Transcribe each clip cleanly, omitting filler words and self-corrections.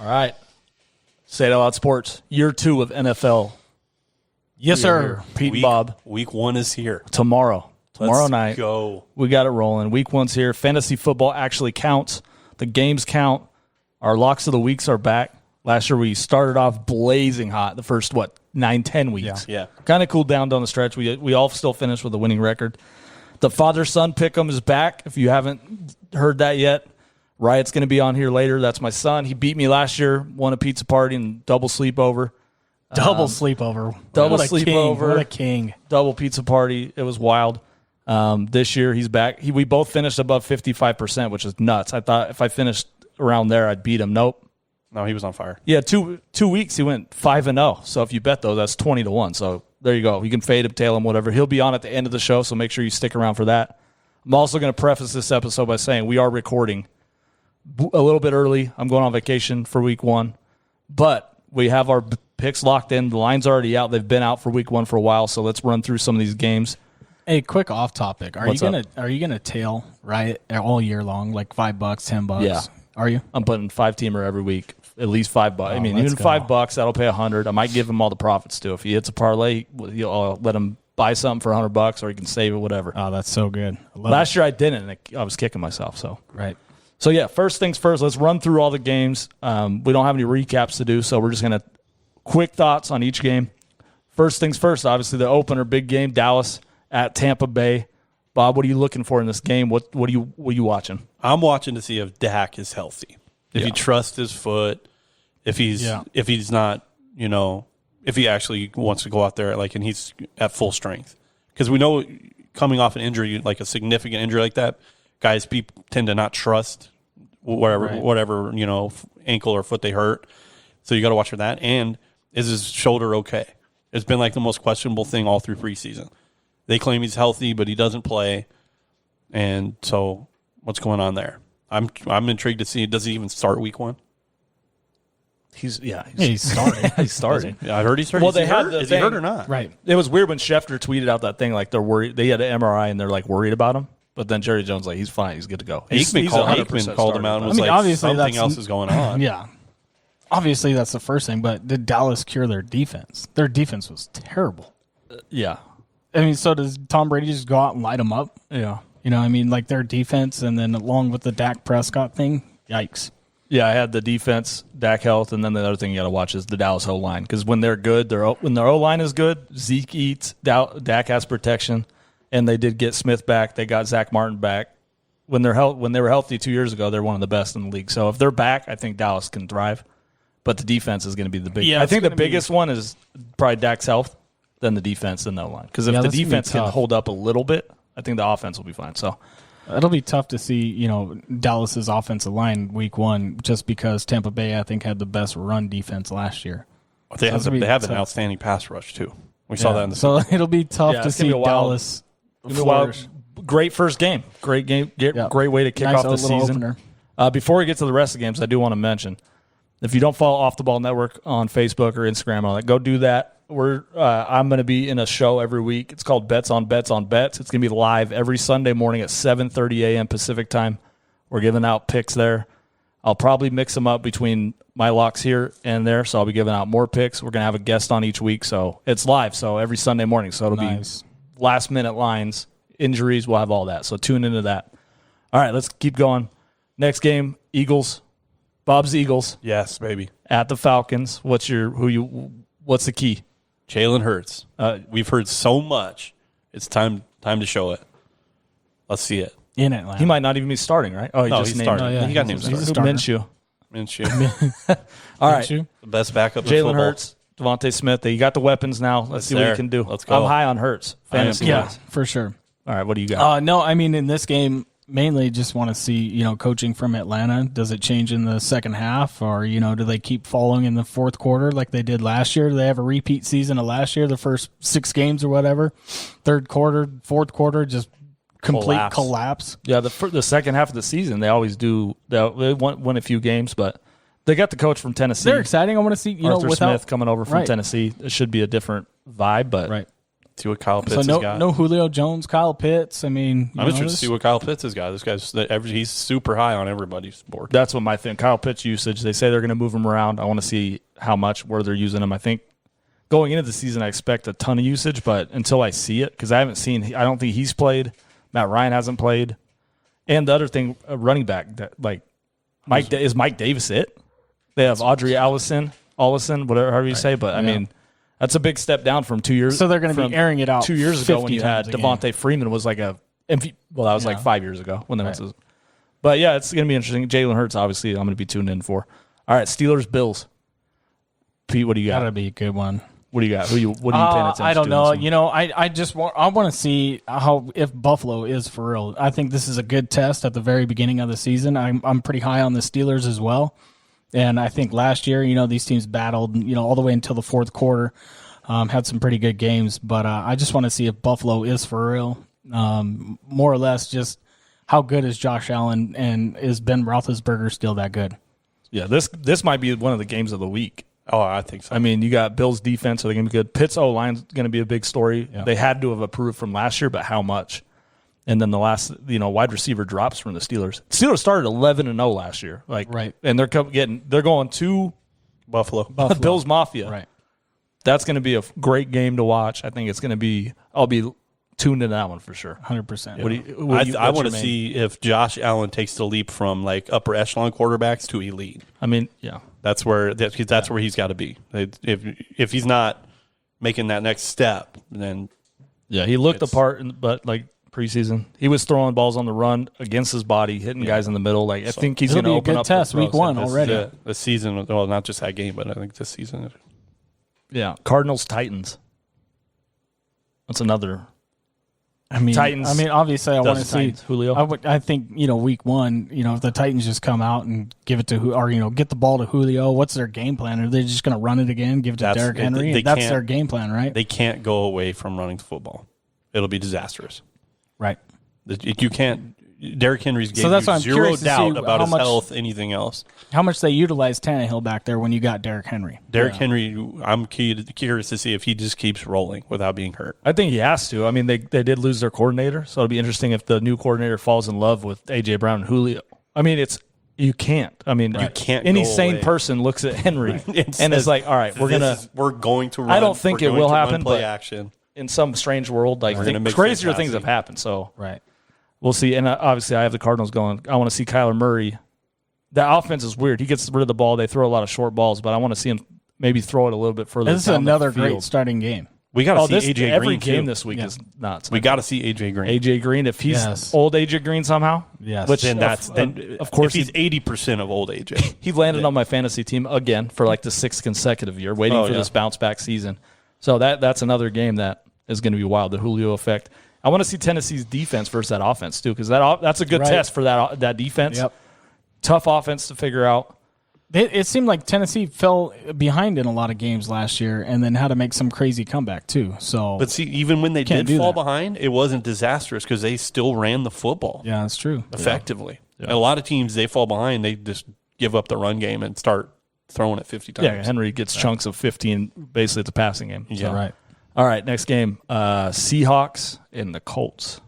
All right. Say it out loud, sports. Year 2 of NFL. Yes, sir. Pete and Bob. Week 1 is here. Tomorrow Let's night. Go. We got it rolling. Week 1's here. Fantasy football actually counts. The games count. Our locks of the weeks are back. Last year we started off blazing hot the first, 9-10 weeks. Yeah. Kind of cooled down the stretch. We all still finished with a winning record. The father-son Pickems is back. If you haven't heard that yet, Riot's going to be on here later. That's my son. He beat me last year, won a pizza party and double sleepover. Double sleepover. Sleepover. What a king. Double pizza party. It was wild. This year he's back. We both finished above 55%, which is nuts. I thought if I finished around there, I'd beat him. Nope. No, he was on fire. Yeah, two weeks he went 5-0. So if you bet those, that's 20-1. So there you go. You can fade him, tail him, whatever. He'll be on at the end of the show, so make sure you stick around for that. I'm also going to preface this episode by saying we are recording a little bit early. I'm going on vacation for week 1, but we have our picks locked in. The line's already out. They've been out for week 1 for a while, so let's run through some of these games. Hey, quick off topic. Are What's you gonna tail Riot all year long, like $5, $10? Yeah. Are you? I'm putting 5-teamer every week, at least $5. I mean, let's even go. $5, that'll pay $100. I might give him all the profits too. If he hits a parlay, I'll let him buy something for $100, or he can save it, whatever. Oh, that's so good. Last year I didn't, and I was kicking myself. So Right. So yeah, first things first. Let's run through all the games. We don't have any recaps to do, so we're just gonna quick thoughts on each game. First things first. Obviously, the opener, big game, Dallas at Tampa Bay. Bob, what are you looking for in this game? What are you watching? I'm watching to see if Dak is healthy. If he trusts his foot, if he's not, if he actually wants to go out there and he's at full strength. Because we know coming off an injury, like a significant injury like that, guys tend to not trust whatever ankle or foot they hurt. So you got to watch for that. And is his shoulder okay? It's been like the most questionable thing all through preseason. They claim he's healthy, but he doesn't play. And so what's going on there? I'm intrigued to see, does he even start week 1? He's starting. He's starting. Yeah, I heard he's starting. Well, they had is he hurt or not? Right. It was weird when Schefter tweeted out that thing like they're worried. They had an MRI and they're like worried about him. But then Jerry Jones he's fine. He's good to go. Aikman called him out and was obviously something else is going on. Yeah. Obviously, that's the first thing. But did Dallas cure their defense? Their defense was terrible. Yeah. I mean, so does Tom Brady just go out and light them up? Yeah. Their defense, and then along with the Dak Prescott thing, yikes. Yeah, I had the defense, Dak health, and then the other thing you got to watch is the Dallas O-line. Because when they're good, when their O-line is good, Zeke eats, Dak has protection, and they did get Smith back. They got Zach Martin back. When they were healthy 2 years ago, they're one of the best in the league. So if they're back, I think Dallas can thrive. But the defense is going to be the big. Yeah, I think the biggest one is probably Dak's health, then the defense and the O-line. Because if the defense can hold up a little bit, I think the offense will be fine. So it'll be tough to see, Dallas's offensive line week 1, just because Tampa Bay, I think, had the best run defense last year. They have an outstanding pass rush too. We saw that in the so it'll be tough to see Dallas. Great first game. Great game. Great way to kick off the season. Before we get to the rest of the games, I do want to mention, if you don't follow Off the Ball Network on Facebook or Instagram and all that, go do that. I'm going to be in a show every week. It's called Bets on Bets on Bets. It's going to be live every Sunday morning at 7:30 a.m. Pacific time. We're giving out picks there. I'll probably mix them up between my locks here and there, so I'll be giving out more picks. We're going to have a guest on each week, so it's live, so every Sunday morning. So it'll be last-minute lines, injuries, we'll have all that. So tune into that. All right, let's keep going. Next game, Eagles. Bob's Eagles. Yes, baby. At the Falcons. What's the key? Jalen Hurts. We've heard so much. It's time to show it. Let's see it. In Atlanta. He might not even be starting, right? Oh, he's starting. He got named starter. Minshew. All right. The best backup in Jalen football. Hurts, Devontae Smith. You got the weapons now. Let's see what he can do. Let's go. I'm high on Hurts. Fantasy wise. For sure. All right, what do you got? No, I mean, in this game, mainly just want to see, coaching from Atlanta. Does it change in the second half, or, do they keep following in the fourth quarter like they did last year? Do they have a repeat season of last year, the first 6 games or whatever? Third quarter, fourth quarter, just complete collapse. Yeah, the second half of the season, they always do. They win a few games, but they got the coach from Tennessee. They're exciting. I want to see, Arthur Smith coming over from Tennessee. It should be a different vibe, but See what Kyle Pitts has got. No Julio Jones, Kyle Pitts. I mean, I'm interested to see what Kyle Pitts has got. This guy's he's super high on everybody's board. That's what my thing. Kyle Pitts usage. They say they're going to move him around. I want to see how much, where they're using him. I think going into the season, I expect a ton of usage, but until I see it, because I don't think he's played. Matt Ryan hasn't played. And the other thing, running back, that is Mike Davis it? They have Audrey Allison, whatever however you say, but I mean, that's a big step down from 2 years. So they're going to be airing it out 2 years ago when you had Devontae Freeman was like a MVP. Well, that was like 5 years ago when they went to. But yeah, it's going to be interesting. Jalen Hurts, obviously, I'm going to be tuned in for. All right, Steelers, Bills. Pete, what do you got? That'll be a good one. What do you got? What are you paying attention to? I don't know. You know, I want to see if Buffalo is for real. I think this is a good test at the very beginning of the season. I'm pretty high on the Steelers as well. And I think last year, these teams battled, all the way until the fourth quarter, had some pretty good games. But I just want to see if Buffalo is for real. More or less just how good is Josh Allen and is Ben Roethlisberger still that good? Yeah, this might be one of the games of the week. Oh, I think so. I mean, you got Bills defense, so they're going to be good. Pitt's O-line's going to be a big story. Yeah. They had to have improved from last year, but how much? And then the last, wide receiver drops from the Steelers. Steelers started 11-0 last year, right? And they're going to Buffalo. Bills Mafia, right? That's going to be a great game to watch. I think it's going to be. I'll be tuned in that one for sure, 100%. I want to see if Josh Allen takes the leap from like upper echelon quarterbacks to elite. I mean, yeah, that's where he's got to be. If he's not making that next step, then he looked the part, but like. Preseason, he was throwing balls on the run against his body, hitting guys in the middle. I think he's going to open up. It'll be a good test week one already. The season, well, not just that game, but I think this season. Yeah, Cardinals Titans. That's another. Titans. Obviously, I want to see Julio. I think week one. If the Titans just come out and give it to get the ball to Julio, what's their game plan? Are they just going to run it again, give it to Derrick Henry? That's their game plan, right? They can't go away from running the football. It'll be disastrous. Right. You can't. Derrick Henry's game. So that's why I'm zero doubt about his much, health. Anything else? How much they utilize Tannehill back there when you got Derrick Henry? Henry. I'm curious to see if he just keeps rolling without being hurt. I think he has to. I mean, they did lose their coordinator, so it'll be interesting if the new coordinator falls in love with AJ Brown and Julio. I mean, you can't. I mean, you can't. Any sane person looks at Henry and is like, all right, we're going to run. I don't think it will happen, play but action. In some strange world, crazier things have happened. So we'll see. And obviously, I have the Cardinals going. I want to see Kyler Murray. The offense is weird. He gets rid of the ball. They throw a lot of short balls, but I want to see him maybe throw it a little bit further. This is another great starting game. We got to see AJ Green. Every game this week is nuts. We got to see AJ Green. AJ Green, if he's old AJ Green somehow, which then of course he's 80% of old AJ. He landed on my fantasy team again for like the 6th consecutive year, waiting for this bounce back season. So that's another game that is going to be wild, the Julio effect. I want to see Tennessee's defense versus that offense, too, because that's a good test for that defense. Yep. Tough offense to figure out. It seemed like Tennessee fell behind in a lot of games last year and then had to make some crazy comeback, too. But see, even when they did fall behind, it wasn't disastrous because they still ran the football. Yeah, that's true. Effectively. Yeah. A lot of teams, they fall behind, they just give up the run game and start throwing it 50 times. Yeah, Henry gets chunks of 15. Basically, it's a passing game. Yeah, right. All right, next game, Seahawks and the Colts.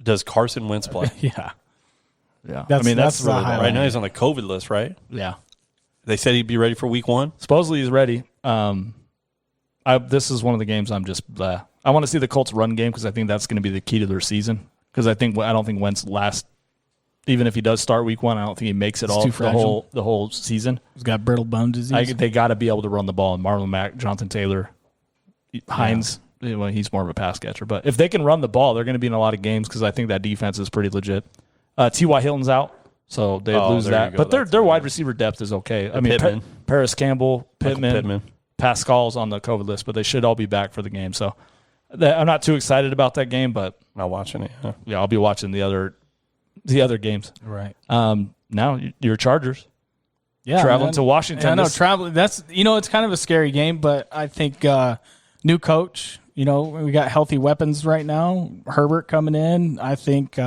Does Carson Wentz play? Yeah. That's really right now he's on the COVID list, right? Yeah. They said he'd be ready for week 1. Supposedly he's ready. This is one of the games I'm just I want to see the Colts run game because I think that's going to be the key to their season. Because I don't think Wentz lasts. Even if he does start week 1, I don't think he makes it all for the whole season. He's got brittle bone disease. They got to be able to run the ball. And Marlon Mack, Jonathan Taylor, Hines, well, he's more of a pass catcher. But if they can run the ball, they're going to be in a lot of games because I think that defense is pretty legit. T.Y. Hilton's out, so they lose that. But their wide receiver depth is okay. I mean, Paris Campbell, Pittman, Pascal's on the COVID list, but they should all be back for the game. So I'm not too excited about that game, but not watching it. Huh? Yeah, I'll be watching the other games. Right. Now your Chargers. Yeah, traveling to Washington. Yeah, I know traveling. That's it's kind of a scary game, but I think new coach. We got healthy weapons right now. Herbert coming in. I think.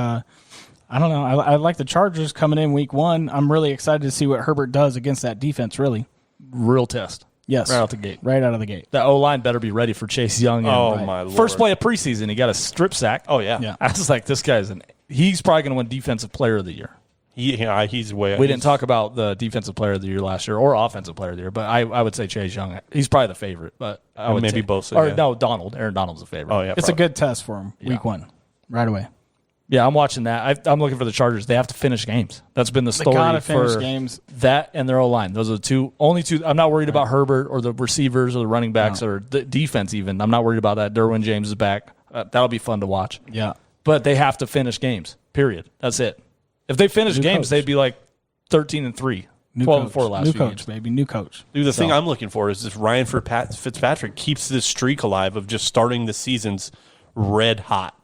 I don't know. I like the Chargers coming in week 1. I'm really excited to see what Herbert does against that defense. Really, real test. Yes. Right out the gate. Right out of the gate. The O-line better be ready for Chase Young. My Lord. First play of preseason, he got a strip sack. Oh, yeah. I was like, this guy's he's probably going to win Defensive Player of the Year. He's way. We didn't talk about the Defensive Player of the Year last year or Offensive Player of the Year, but I would say Chase Young. He's probably the favorite, but I would maybe say, both. Or no, Donald. Aaron Donald's the favorite. Oh yeah, it's a good test for him. Week 1, right away. Yeah, I'm watching that. I'm looking for the Chargers. They have to finish games. That's been the story for games. That and their O-line. Those are the only two. I'm not worried about Herbert or the receivers or the running backs or the defense even. I'm not worried about that. Derwin James is back. That'll be fun to watch. Yeah. But they have to finish games, period. That's it. If they finish games, they'd be like 13-3, 12-4 last New few coach, games. baby. New coach. Dude, the thing I'm looking for is this Ryan Fitzpatrick keeps this streak alive of just starting the seasons red hot.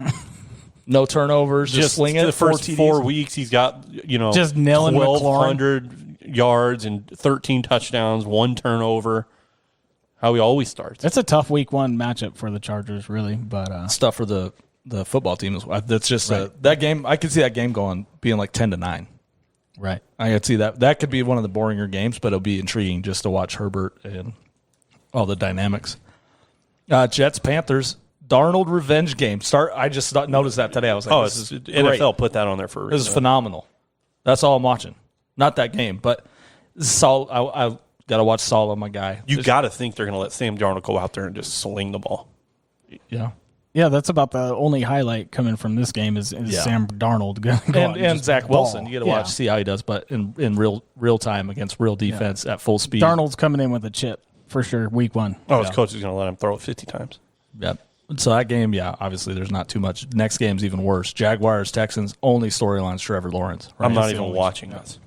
No turnovers, just slinging the first 4 weeks. He's got just nailing 1,200 yards and 13 touchdowns, 1 turnover. How he always starts. It's a tough week 1 matchup for the Chargers, really. But stuff for the football team as well. That's just that game. I could see that game being like 10-9. Right. I could see that. That could be one of the boringer games, but it'll be intriguing just to watch Herbert and all the dynamics. Jets Panthers. Darnold revenge game. I just noticed that today. I was like, this is NFL great. put that on there for a reason. This is phenomenal. That's all I'm watching. Not that game, but Saul. I got to watch Saul, my guy. You got to think they're going to let Sam Darnold go out there and just sling the ball. Yeah. Yeah, that's about the only highlight coming from this game is Sam Darnold going and Zach Wilson. You got to see how he does, but in real time against real defense at full speed. Darnold's coming in with a chip for sure. Week 1. Oh, his coach is going to let him throw it 50 times. Yep. So that game, obviously there's not too much. Next game's even worse. Jaguars, Texans, only storyline's Trevor Lawrence. Right? I'm not even watching this.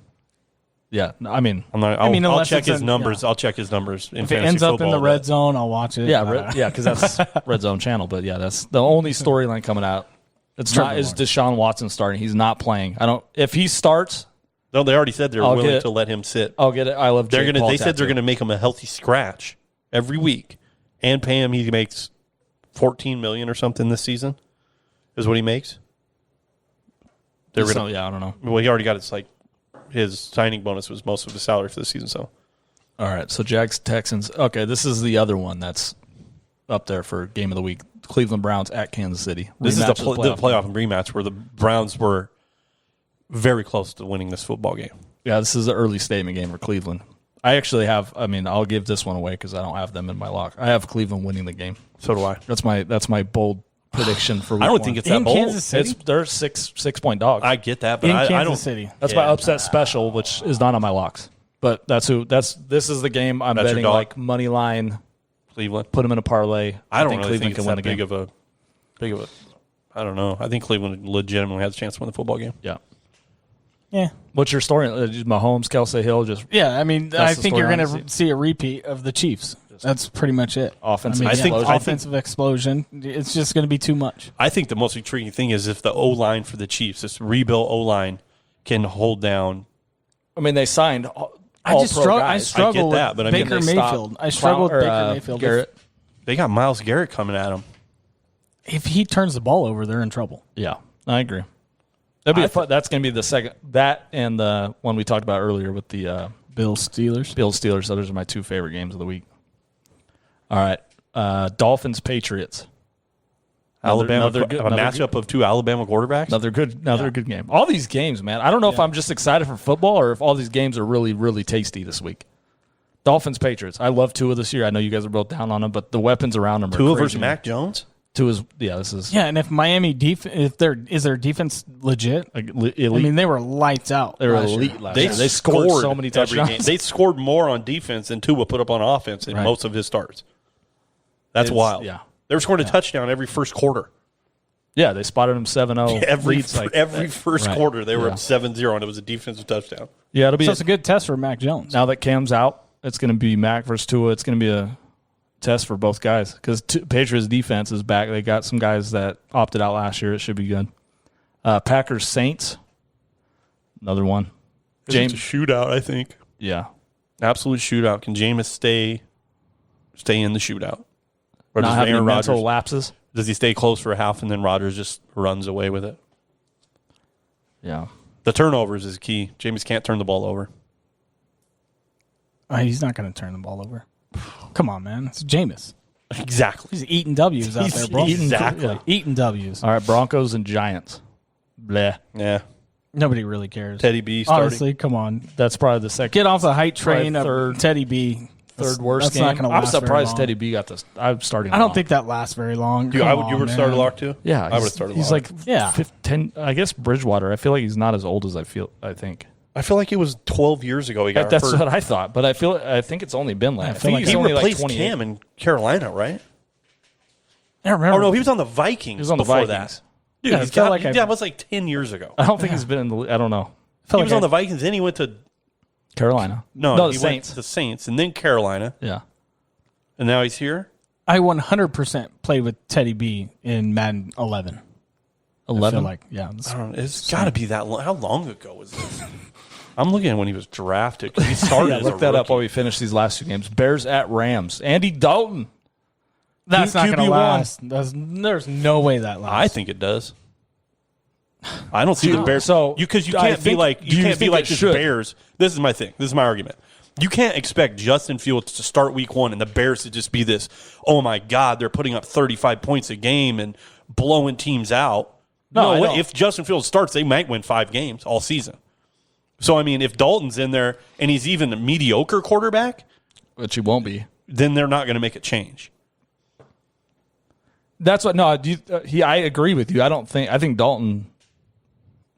Yeah, I mean, I'll check his numbers. I'll check his numbers. If it ends up in the red zone, I'll watch it. Yeah, because that's red zone channel. But yeah, that's the only storyline coming out. It's not is Deshaun Watson starting. He's not playing. If he starts. No, they already said they're willing to let him sit. I'll get it. I love. They said they're going to make him a healthy scratch every week and pay him. He makes $14 million or something this season, is what he makes. I don't know. Well, he already got his signing bonus was most of his salary for the season. So, all right. So Jags Texans. Okay, this is the other one that's up there for game of the week. Cleveland Browns at Kansas City. This is the playoff rematch where the Browns were very close to winning this football game. Yeah, this is the early statement game for Cleveland. I actually have. I mean, I'll give this one away because I don't have them in my lock. I have Cleveland winning the game. So do I. That's my bold prediction for week I don't one. think it's that bold. Kansas City? They're 6-point dogs. I get that, but I don't. City. That's my upset special, which is not on my locks. But this is the game I'm betting like money line. Cleveland. Put them in a parlay. I don't think really Cleveland think it's can win that the big of a. I don't know. I think Cleveland legitimately has a chance to win the football game. Yeah. Yeah. What's your story? Mahomes, Kelsey Hill, just I mean, I think you're going to see a repeat of the Chiefs. That's pretty much it. Offensive offensive explosion. It's just going to be too much. I think the most intriguing thing is if the O-line for the Chiefs, this rebuilt O-line, can hold down. I mean, they signed I struggle with Baker Mayfield. I struggle with Baker Mayfield. Garrett. They got Myles Garrett coming at them. If he turns the ball over, they're in trouble. Yeah, I agree. That's going to be the second. That and the one we talked about earlier with the Bills Steelers. So those are my two favorite games of the week. All right, Dolphins Patriots. Another matchup of two Alabama quarterbacks. Another good game. All these games, man. I don't know if I'm just excited for football or if all these games are really, really tasty this week. Dolphins Patriots. I love Tua this year. I know you guys are both down on him, but the weapons around him are Tua crazy. versus Mac Jones. Tua's this is and if Miami is their defense legit? Elite. I mean, they were lights out. They were elite last year. They scored so many touchdowns. They scored more on defense than Tua put up on offense in most of his starts. That's wild. Yeah. They were scoring a touchdown every first quarter. Yeah, they spotted him 7-0. Every first quarter, they were up 7-0, and it was a defensive touchdown. Yeah, it'll be. So it's a good test for Mac Jones. Now that Cam's out, it's going to be Mac versus Tua. It's going to be a test for both guys because Patriots defense is back. They got some guys that opted out last year. It should be good. Packers Saints, another one. James, it's a shootout, I think. Yeah, absolute shootout. Can Jameis stay in the shootout? Or not having mental lapses? Does he stay close for a half and then Rodgers just runs away with it? Yeah. The turnovers is key. Jameis can't turn the ball over. He's not going to turn the ball over. Come on, man. It's Jameis. Exactly. He's eating W's out there, bro. Exactly. Eating W's. All right, Broncos and Giants. Bleh. Yeah. Nobody really cares. Teddy B starting. Honestly, come on. That's probably the second. Get off the hype train Probably of Teddy B. Third worst That's game. not gonna I'm last very surprised long. Teddy B got this. I'm starting. I don't think that lasts very long. You would have started Lock too? Yeah, I would have started He's Lock. like 10. I guess Bridgewater. I feel like he's not as old as I think. I feel like it was 12 years ago he got That's hurt. what I thought, but I think it's only been like. I feel think like he's He only replaced like 28. Cam in Carolina, right? I don't remember. Oh, no, he was on the Vikings He was on the before Vikings. that. Dude, Yeah, I feel like that was like 10 years ago. I don't think he's been in the. I don't know. He was on the Vikings, then he went to Carolina. the the he Saints. went to the Saints, and then Carolina, Yeah. and now he's here. I 100% played with Teddy B in Madden 11. 11. I feel like, yeah. I don't know. It's got to be that long. How long ago was this? I'm looking at when he was drafted. 'Cause he started Yeah, as look a that up rookie. while we finish these last two games. Bears at Rams. Andy Dalton. That's not going to QB1. last. There's no way that lasts. I think it does. I don't see the Bears. so Because you I can't be think- like do you think it the should? Bears. This is my thing. This is my argument. You can't expect Justin Fields to start week 1 and the Bears to just be this, oh my God, they're putting up 35 points a game and blowing teams out. No, I know. If Justin Fields starts, they might win 5 games all season. So, I mean, if Dalton's in there and he's even a mediocre quarterback, Which he won't be. then they're not going to make a change. That's what. No, I agree with you. I think Dalton.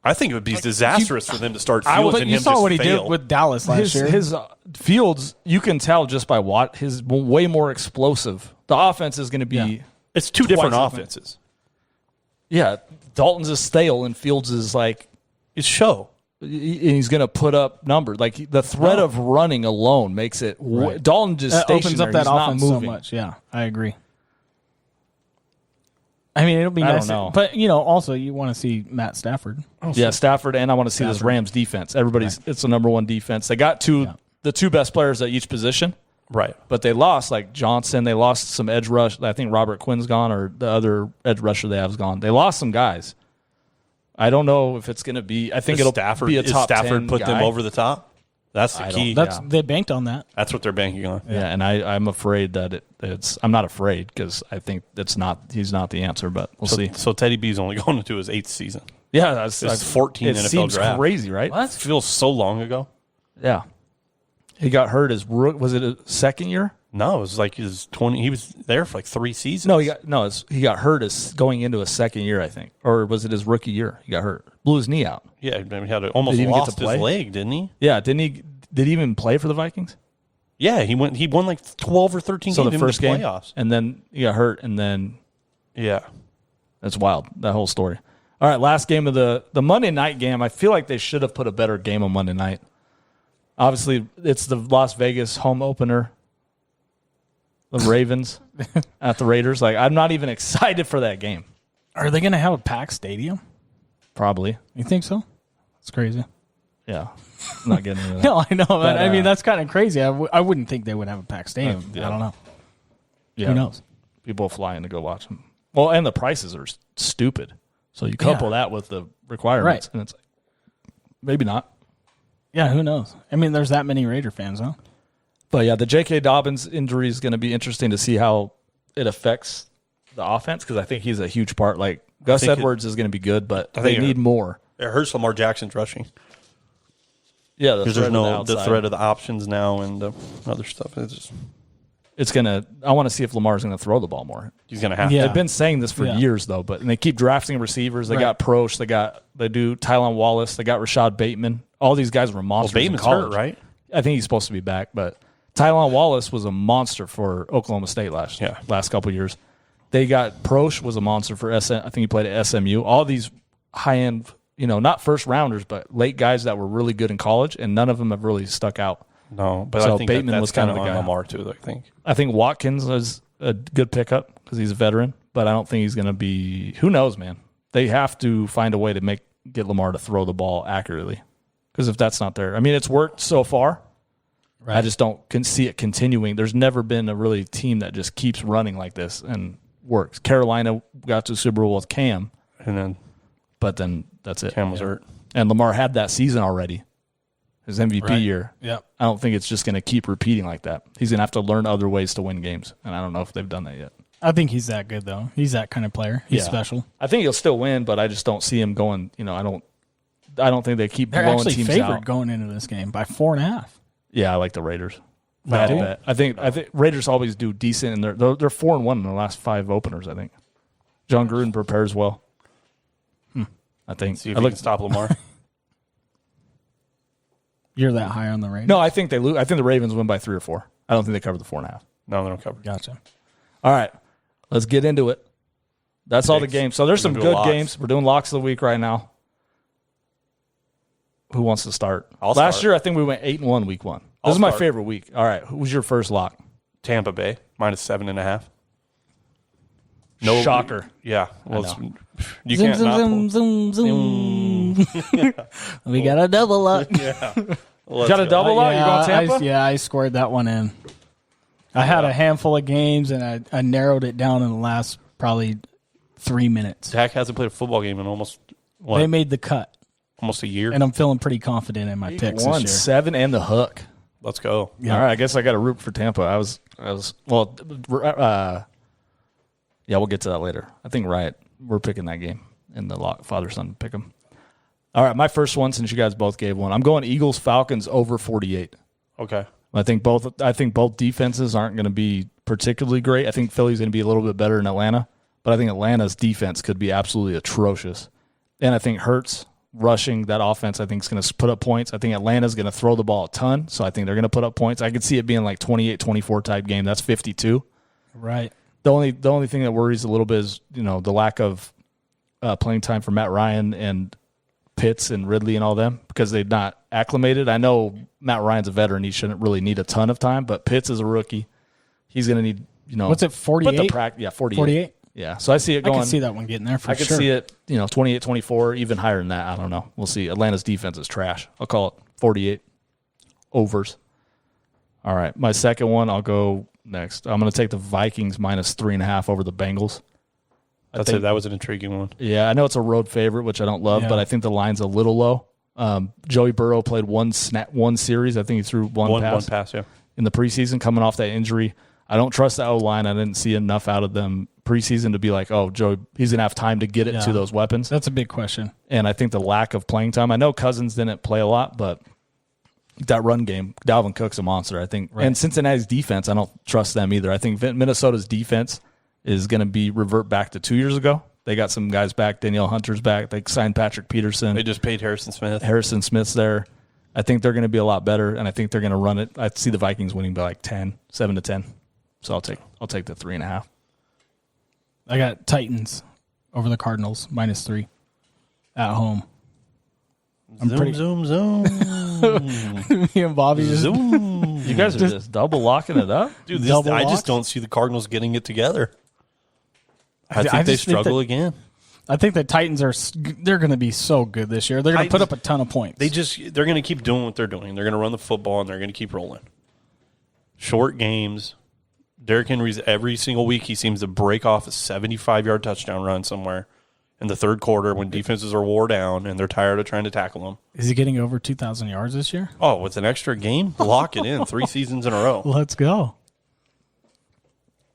I think it would be disastrous for them to start Fields But and you him saw just what he fail. did with Dallas last year. His Fields, you can tell just by what his way more explosive. The offense is going to be. Yeah. It's two different twice as offenses. Yeah, Dalton's is stale and Fields is like It's show. he's going to put up numbers. Like the threat of running alone makes it. Dalton just That stationary. opens up that He's not offense so moving. much. Yeah, I agree. I mean, it'll be I nice. don't know. But, also you want to see Matt Stafford. Yeah, Stafford, and I want to see this Rams defense. It's the number one defense. They got the two best players at each position, Right. but they lost like Johnson. They lost some edge rush. I think Robert Quinn's gone, or the other edge rusher they have is gone. They lost some guys. I don't know if it's going to be. I think it'll be a top 10 put guy. them over the top? That's the key. They banked on that. That's what they're banking on. Yeah, and I'm afraid that it's. I'm not afraid because I think it's not. He's not the answer, but we'll see. So Teddy B's only going into his 8th season. Yeah, that's It's 14 It NFL seems draft. crazy, right? What? Feels so long ago. Yeah, he got hurt his was it a second year? No, it was like his 20. He was there for like 3 seasons. No, he got hurt as going into his second year, I think, or was it his rookie year? He got hurt, blew his knee out. Yeah, I mean, he had almost Did he even get lost to play? his leg, didn't he? Yeah, didn't he? Did he even play for the Vikings? Yeah, he won like 12 or 13 So games the in the first game, playoffs. and then he got hurt, and then Yeah. that's wild. That whole story. All right, last game of the Monday night game. I feel like they should have put a better game on Monday night. Obviously, it's the Las Vegas home opener. The Ravens at the Raiders. Like, I'm not even excited for that game. Are they going to have a packed stadium? Probably. You think so? That's crazy. Yeah. I'm not getting into that. No, I know. But, I mean, uh, that's kind of crazy. I wouldn't think they would have a packed stadium. Yeah. I don't know. Yeah. Who knows? People flying to go watch them. Well, and the prices are stupid. So you couple that with the requirements, Right. and it's like, maybe not. Yeah, who knows? I mean, there's that many Raider fans, huh? But yeah, the J.K. Dobbins injury is going to be interesting to see how it affects the offense because I think he's a huge part. Like Gus Edwards is going to be good, but they need more. It hurts Lamar Jackson's rushing. Yeah, Because there's the threat of the options now and other stuff. It's gonna. I want to see if Lamar's going to throw the ball more. He's going to have Yeah. They've been saying this for years though, but and they keep drafting receivers. They got Proche. They do Tylan Wallace. They got Rashad Bateman. All these guys were monsters. Well, Bateman's in college. hurt, right? I think he's supposed to be back, but Tylan Wallace was a monster for Oklahoma State last couple of years. They got Proche was a monster for SM. I think he played at SMU. All these high end, not first rounders, but late guys that were really good in college, and none of them have really stuck out. No, but So I think Bateman that's was kind of on the guy. Lamar too. I think Watkins is a good pickup because he's a veteran, but I don't think he's going to be. Who knows, man? They have to find a way to get Lamar to throw the ball accurately because if that's not there, I mean, it's worked so far. Right. I just don't see it continuing. There's never been a really team that just keeps running like this and works. Carolina got to the Super Bowl with Cam, but then that's it. Cam was hurt. And Lamar had that season already. his MVP year. Yep. I don't think it's just going to keep repeating like that. He's going to have to learn other ways to win games, and I don't know if they've done that yet. I think he's that good, though. He's that kind of player. He's special. I think he'll still win, but I just don't see him going. I don't think they keep They're blowing actually teams favored out. going into this game by 4.5. Yeah, I like the Raiders. No. I think Raiders always do decent, and they're 4-1 in the last 5 openers. I think John Gruden prepares well. I think. See if he can stop Lamar. You're that high on the Raiders? No, I think they lose. I think the Ravens win by 3 or 4. I don't think they cover the 4.5. No, they don't cover. Gotcha. All right, let's get into it. That's all the games. So there's some good locks. games. We're doing locks of the week right now. Who wants to start? Last year, I think we went 8-1 week 1. This is my favorite week. All right, who's your first lock? Tampa Bay -7.5. No shocker. Yeah. Well, you Zoom, can't zoom, not zoom, pull. zoom, zoom. We got a double lock. Yeah. Got a double lock? You going Tampa? I scored that one in. I had a handful of games, and I narrowed it down in the last probably 3 minutes. Dak hasn't played a football game in almost They made the cut, almost a year. and I'm feeling pretty confident in my picks this year. 7 and the hook. Let's go. Yeah. All right, I guess I got to root for Tampa. Yeah, we'll get to that later. I think we're picking that game in the lock, father-son pick 'em. All right, my first one, since you guys both gave one, I'm going Eagles-Falcons over 48. Okay. I think both defenses aren't going to be particularly great. I think Philly's going to be a little bit better than Atlanta, but I think Atlanta's defense could be absolutely atrocious. And I think Hurts rushing that offense, I think is going to put up points. I think Atlanta's going to throw the ball a ton, so I think they're going to put up points. I could see it being like 28-24 type game. That's 52. Right. The only thing that worries a little bit is the lack of playing time for Matt Ryan and Pitts and Ridley and all them because they're not acclimated. I know Matt Ryan's a veteran; he shouldn't really need a ton of time. But Pitts is a rookie; he's going to need What's it? 48? Yeah, 48. 48. Yeah, so I see it going. I can see that one getting there for sure. I can see it 28-24, even higher than that. I don't know. We'll see. Atlanta's defense is trash. I'll call it 48 overs. All right, my second one. I'll go next. I'm going to take the Vikings -3.5 over the Bengals. That was an intriguing one. Yeah, I know it's a road favorite, which I don't love, but I think the line's a little low. Joey Burrow played one series. I think he threw one pass in the preseason coming off that injury. I don't trust the O-line. I didn't see enough out of them preseason to be like, oh, Joey, he's going to have time to get it to those weapons. That's a big question. And I think the lack of playing time. I know Cousins didn't play a lot, but that run game, Dalvin Cook's a monster, I think. Right. And Cincinnati's defense, I don't trust them either. I think Minnesota's defense is going to revert back to 2 years ago. They got some guys back. Danielle Hunter's back. They signed Patrick Peterson. They just paid Harrison Smith. Harrison Smith's there. I think they're going to be a lot better, and I think they're going to run it. I see the Vikings winning by like 7-10. So I'll take the 3.5. I got Titans over the Cardinals -3 at home. Zoom. Me and Bobby Zoom. You guys are just double locking it up, dude. I just don't see the Cardinals getting it together. I think they struggle again. I think the Titans they're going to be so good this year. They're going to put up a ton of points. They're going to keep doing what they're doing. They're going to run the football and they're going to keep rolling. Short games. Derrick Henry's every single week he seems to break off a 75-yard touchdown run somewhere in the third quarter when defenses are wore down and they're tired of trying to tackle them. Is he getting over 2,000 yards this year? Oh, with an extra game? Lock it in. 3 seasons in a row. Let's go.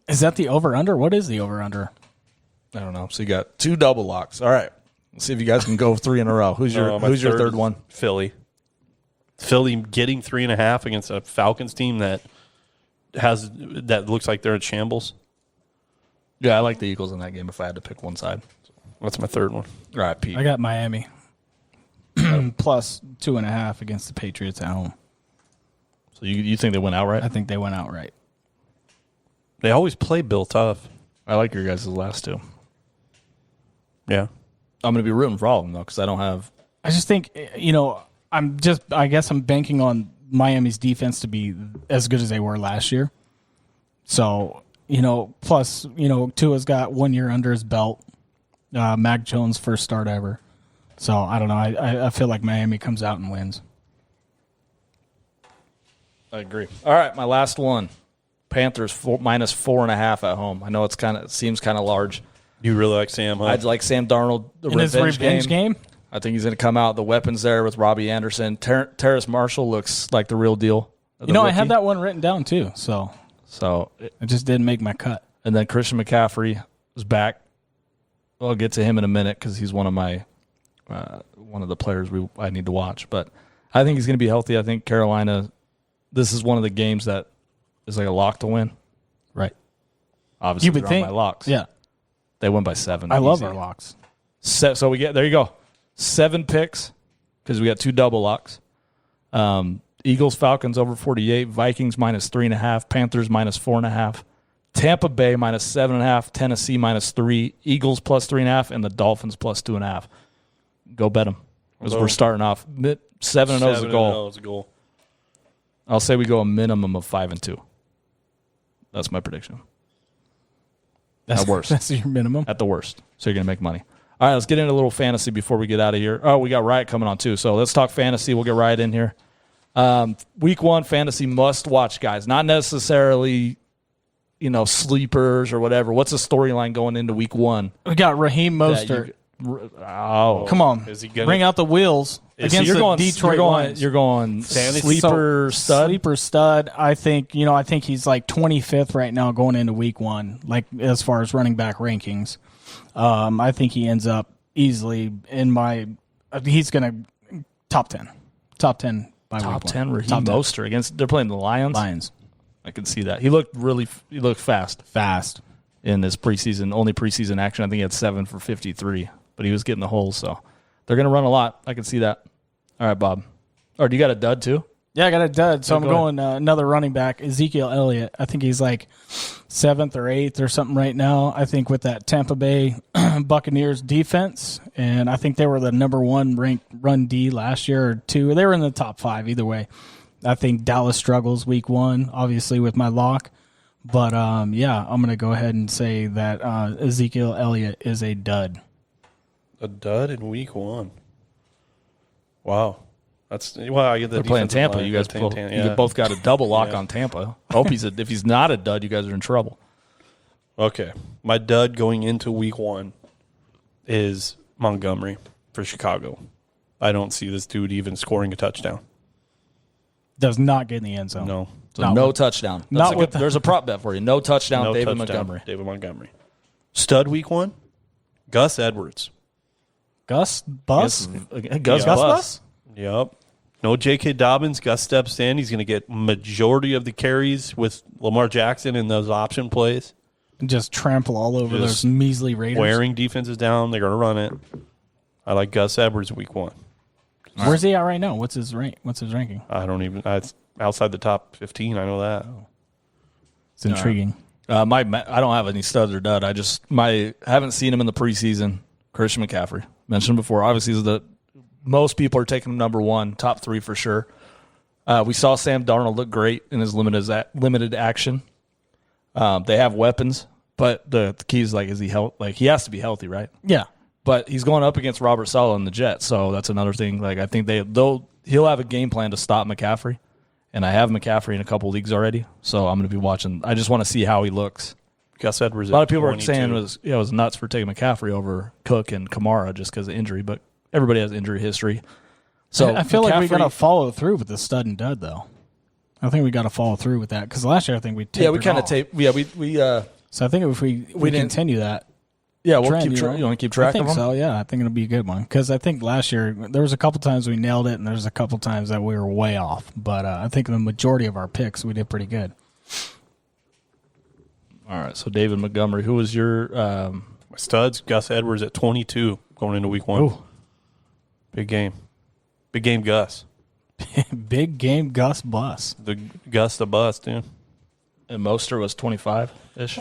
Is that the over-under? What is the over-under? I don't know. So you got 2 double locks. All right. Let's see if you guys can go 3 in a row. Who's your third one? Philly getting 3.5 against a Falcons team that looks like they're in shambles. Yeah, I like the Eagles in that game if I had to pick one side. That's my third one. All right, Pete. I got Miami plus 2.5 against the Patriots at home. So you think they went outright? I think they went outright. They always play Bill tough. I like your guys' last 2. Yeah. I'm going to be rooting for all of them, though, because I don't have... I just think, I guess I'm banking on Miami's defense to be as good as they were last year. So, plus, Tua's got 1 year under his belt. Mac Jones' first start ever. So, I don't know. I feel like Miami comes out and wins. I agree. All right, my last one. Panthers -4.5 at home. I know it seems kind of large. You really like Sam, huh? I'd like Sam Darnold. In his revenge game? I think he's going to come out. The weapons there with Robbie Anderson. Terrace Marshall looks like the real deal. I had that one written down too. So it just didn't make my cut. And then Christian McCaffrey is back. I'll get to him in a minute because he's one of my one of the players I need to watch. But I think he's going to be healthy. I think Carolina, this is one of the games that is like a lock to win. Right. Obviously, they're on my locks. Yeah. They win by 7. I love our locks. So we get, there you go. 7 picks because we got 2 double locks. Eagles, Falcons over 48. Vikings minus 3.5. Panthers minus 4.5. Tampa Bay minus 7.5. Tennessee minus 3. Eagles plus 3.5. And the Dolphins plus 2.5. Go bet them because we're starting off 7-0 is a goal. I'll say we go a minimum of 5-2. That's my prediction. At worst. That's your minimum? At the worst. So you're going to make money. All right, let's get into a little fantasy before we get out of here. Oh, we got Riot coming on too. So let's talk fantasy. We'll get Riot in here. Week 1 fantasy must watch, guys. Not necessarily, sleepers or whatever. What's the storyline going into week 1? We got Raheem Mostert. Come on. Is he gonna, bring out the wheels against the Detroit Lions. You're going sleeper stud? Sleeper stud. I think he's like 25th right now going into week 1, like as far as running back rankings. I think he ends up easily he's going to top 10. Top 10 by week 1. Top 10 Raheem Mostert they're playing the Lions. I can see that. He looked fast. Fast. In his only preseason action. I think he had 7 for 53, but he was getting the holes, so they're going to run a lot. I can see that. All right, Bob. Or do you got a dud too? Yeah, I got a dud. So I'm going another running back, Ezekiel Elliott. I think he's like 7th or 8th or something right now. I think with that Tampa Bay Buccaneers defense, and I think they were the number 1 ranked run D last year or 2. They were in the top 5 either way. I think Dallas struggles week 1, obviously with my lock. But, I'm going to go ahead and say that Ezekiel Elliott is a dud. A dud in week 1. Wow. I get that. They're playing Tampa. You guys both got a double lock on Tampa. I hope if he's not a dud, you guys are in trouble. Okay. My dud going into week 1 is Montgomery for Chicago. I don't see this dude even scoring a touchdown. Does not get in the end zone. No. So no touchdown. There's a prop bet for you. No touchdown, David Montgomery. Stud week 1, Gus Edwards. Gus Bus? Gus Bus? Yep. No J.K. Dobbins. Gus steps in. He's going to get majority of the carries with Lamar Jackson in those option plays. Just trample all over those measly Raiders. Wearing defenses down. They're going to run it. I like Gus Edwards week 1. Where's he at right now? What's his ranking? I don't even. It's outside the top 15. I know that. It's intriguing. I don't have any studs or dud. Haven't seen him in the preseason. Christian McCaffrey. Mentioned before. Obviously, most people are taking him number 1, top 3 for sure. We saw Sam Darnold look great in his limited action. They have weapons, but the key is is he healthy? Like he has to be healthy, right? Yeah. But he's going up against Robert Saleh and the Jets, so that's another thing. Like I think he'll have a game plan to stop McCaffrey, and I have McCaffrey in a couple leagues already, so I'm going to be watching. I just want to see how he looks. Gus Edwards. A lot of people are saying it was nuts for taking McCaffrey over Cook and Kamara just because of injury, but everybody has injury history. So I feel like we got to follow through with the stud and dud, though. I think we got to follow through with that because last year I think we kind of taped. Yeah, we. So I think if we continue that. Yeah, we'll keep track. You want to keep track of them? I think so, yeah. I think it'll be a good one. Because I think last year, there was a couple times we nailed it, and there's a couple times that we were way off. But I think the majority of our picks, we did pretty good. All right, so David Montgomery. Who was your my studs? Gus Edwards at 22 going into week 1. Ooh. Big game. Big game Gus. Big game Gus Bus. The Gus the Bus, dude. And Mostert was 25-ish?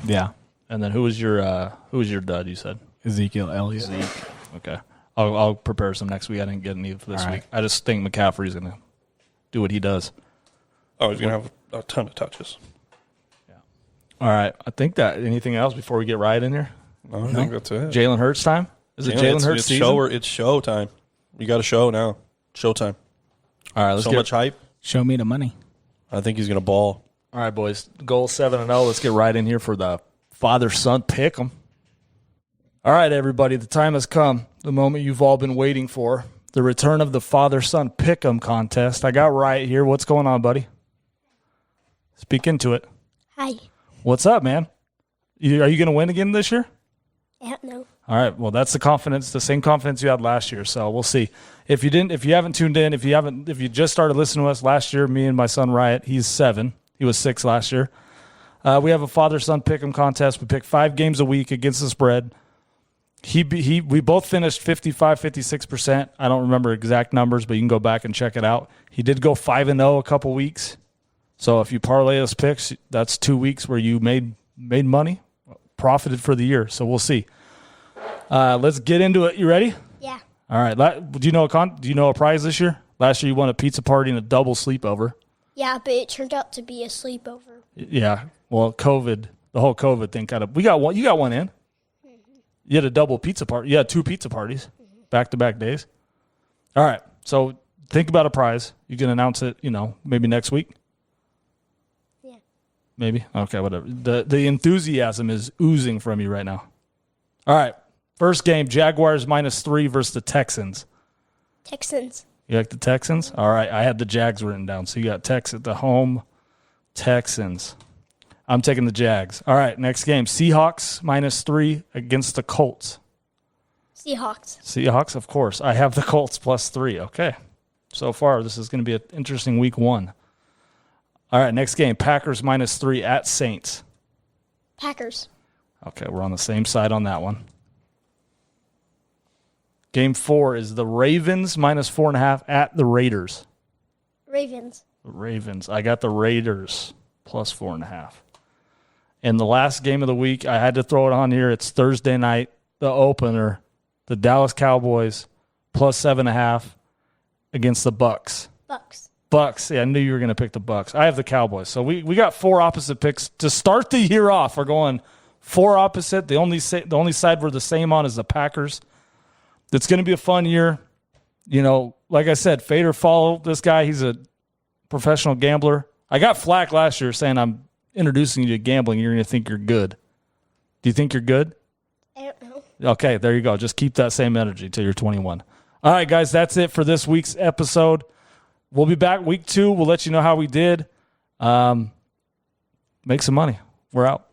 Yeah. And then who was your dud, you said? Ezekiel Elliott. Okay. I'll prepare some next week. I didn't get any for this week. I just think McCaffrey's going to do what he does. Oh, he's going to have a ton of touches. Yeah. All right. I think that anything else before we get Riot in here? I think that's it. Jalen Hurts time? Is it Jalen Hurts season? It's show time. You got a show now. Showtime. All right. Let's much hype. Show me the money. I think he's going to ball. All right, boys. Goal 7-0. Let's get right in here for the father-son pick 'em. All right, everybody, the time has come, the moment you've all been waiting for, the return of the father-son pick'em contest. I got Riot here. What's going on, buddy? Speak into it. Hi. What's up, man? Are you going to win again this year? Yeah, no. All right. Well, that's the same confidence you had last year. So we'll see. If you haven't tuned in, if you just started listening to us last year, me and my son Riot, he's 7. He was 6 last year. We have a father-son pick'em contest. We pick 5 games a week against the spread. We both finished 55, 56%. I don't remember exact numbers, but you can go back and check it out. He did go 5-0 a couple weeks. So if you parlay those picks, that's 2 weeks where you made money, profited for the year. So we'll see. Let's get into it. You ready? Yeah. All right. Do you know a prize this year? Last year you won a pizza party and a double sleepover. Yeah, but it turned out to be a sleepover. Yeah. Well, the whole COVID thing we got one. You got one in. You had a double pizza party. You had 2 pizza parties, back-to-back days. All right. So think about a prize. You can announce it, maybe next week. Yeah. Maybe. Okay, whatever. The enthusiasm is oozing from you right now. All right. First game, Jaguars -3 versus the Texans. Texans. You like the Texans? All right. I had the Jags written down. So you got the home Texans. I'm taking the Jags. All right, next game. Seahawks -3 against the Colts. Seahawks, of course. I have the Colts +3. Okay. So far, this is going to be an interesting week 1. All right, next game. Packers -3 at Saints. Packers. Okay, we're on the same side on that one. Game 4 is the Ravens -4.5 at the Raiders. Ravens. I got the Raiders +4.5. And the last game of the week, I had to throw it on here. It's Thursday night, the opener, the Dallas Cowboys +7.5 against the Bucks. Bucks. Yeah, I knew you were going to pick the Bucks. I have the Cowboys. So we got 4 opposite picks to start the year off. We're going 4 opposite. The only side we're the same on is the Packers. It's going to be a fun year. Like I said, fade or follow this guy. He's a professional gambler. I got flack last year saying I'm introducing you to gambling. You're going to think you're good. Do you think you're good? I don't know. Okay, there you go. Just keep that same energy till you're 21. All right, guys, that's it for this week's episode. We'll be back week 2. We'll let you know how we did. Make some money. We're out.